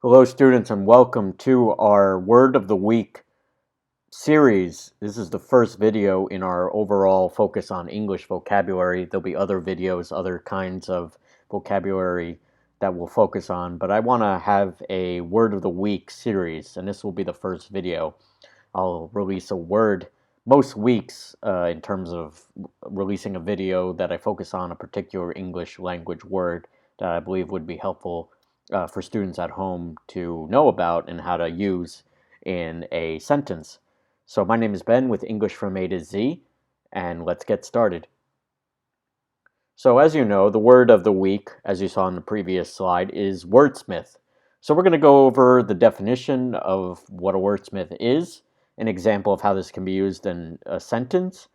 Hello, students, and welcome to our Word of the Week series. This is the first video in our overall focus on English vocabulary. There'll be other videos, other kinds of vocabulary that we'll focus on, but I want to have a Word of the Week series, and this will be the first video. I'll release a word most weeks in terms of releasing a video that I focus on a particular English language word that I believe would be helpful for students at home to know about and how to use in a sentence. So my name is Ben with English from A to Z, and let's get started. So as you know, the word of the week, as you saw in the previous slide, is wordsmith. So we're going to go over the definition of what a wordsmith is, an example of how this can be used in a sentence,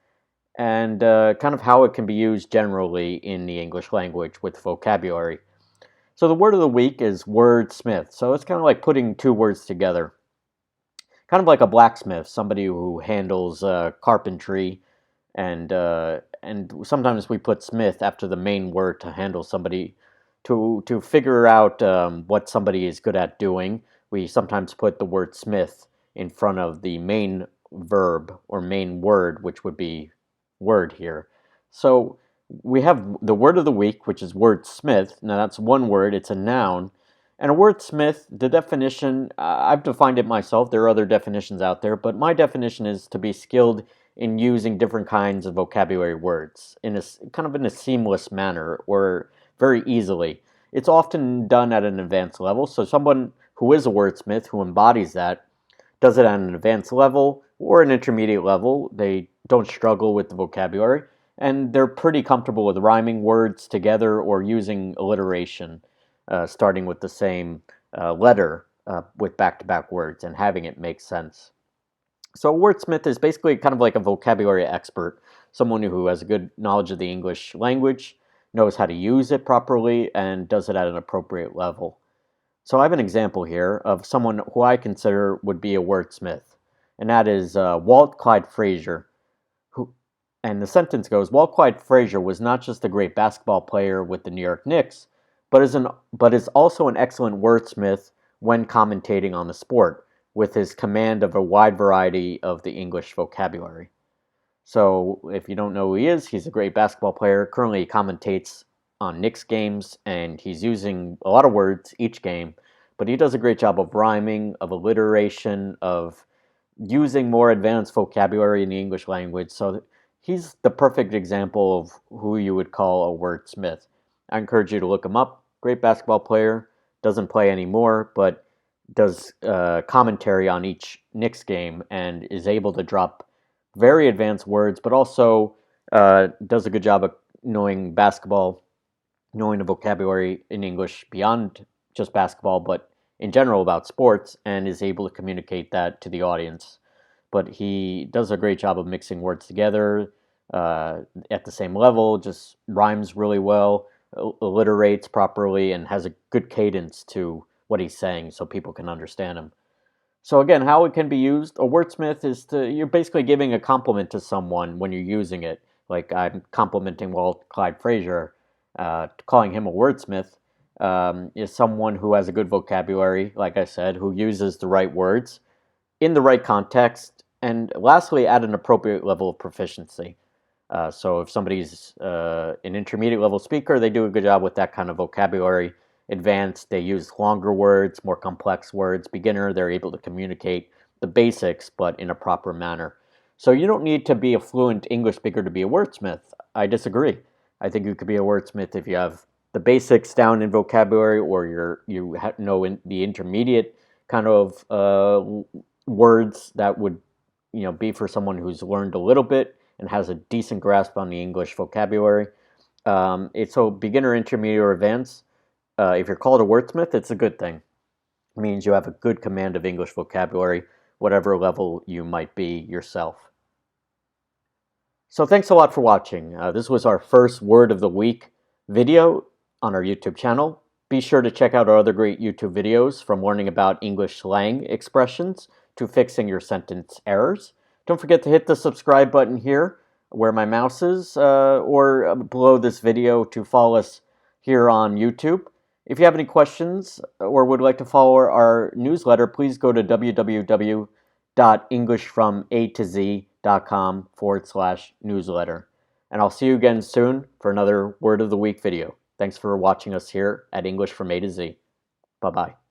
and kind of how it can be used generally in the English language with vocabulary. So the word of the week is wordsmith. So it's kind of like putting two words together. Kind of like a blacksmith, somebody who handles carpentry, and sometimes we put smith after the main word to handle somebody, to figure out what somebody is good at doing. We sometimes put the word smith in front of the main verb or main word, which would be word here. So we have the word of the week, which is wordsmith. Now that's one word, it's a noun. And a wordsmith, the definition, I've defined it myself. There are other definitions out there, but my definition is to be skilled in using different kinds of vocabulary words in a kind of in a seamless manner or very easily. It's often done at an advanced level. So someone who is a wordsmith, who embodies that, does it at an advanced level or an intermediate level. They don't struggle with the vocabulary, and they're pretty comfortable with rhyming words together or using alliteration, starting with the same letter with back-to-back words and having it make sense. So a wordsmith is basically kind of like a vocabulary expert, someone who has a good knowledge of the English language, knows how to use it properly, and does it at an appropriate level. So I have an example here of someone who I consider would be a wordsmith, and that is Walt Clyde Frazier. And the sentence goes, Walt Clyde Frazier was not just a great basketball player with the New York Knicks, but is also an excellent wordsmith when commentating on the sport, with his command of a wide variety of the English vocabulary. So if you don't know who he is, he's a great basketball player. Currently he commentates on Knicks games, and he's using a lot of words each game, but he does a great job of rhyming, of alliteration, of using more advanced vocabulary in the English language. So he's the perfect example of who you would call a wordsmith. I encourage you to look him up. Great basketball player, doesn't play anymore, but does commentary on each Knicks game and is able to drop very advanced words, but also does a good job of knowing basketball, knowing the vocabulary in English beyond just basketball, but in general about sports, and is able to communicate that to the audience. But he does a great job of mixing words together at the same level, just rhymes really well, alliterates properly, and has a good cadence to what he's saying so people can understand him. So again, how it can be used, a wordsmith is you're basically giving a compliment to someone when you're using it. Like I'm complimenting Walt Clyde Frazier, calling him a wordsmith is someone who has a good vocabulary, like I said, who uses the right words in the right context, and lastly, at an appropriate level of proficiency. So if somebody's an intermediate level speaker, they do a good job with that kind of vocabulary. Advanced, they use longer words, more complex words. Beginner, they're able to communicate the basics, but in a proper manner. So you don't need to be a fluent English speaker to be a wordsmith. I disagree. I think you could be a wordsmith if you have the basics down in vocabulary, or you know in the intermediate kind of words that would be for someone who's learned a little bit and has a decent grasp on the English vocabulary. It's so beginner, intermediate, or advanced. If you're called a wordsmith, it's a good thing. It means you have a good command of English vocabulary, whatever level you might be yourself. So thanks a lot for watching. This was our first Word of the Week video on our YouTube channel. Be sure to check out our other great YouTube videos, from learning about English slang expressions to fixing your sentence errors. Don't forget to hit the subscribe button here where my mouse is, or below this video to follow us here on YouTube. If you have any questions or would like to follow our newsletter, please go to www.englishfromatozcom/newsletter. And I'll see you again soon for another Word of the Week video. Thanks for watching us here at English from A to Z. Bye-bye.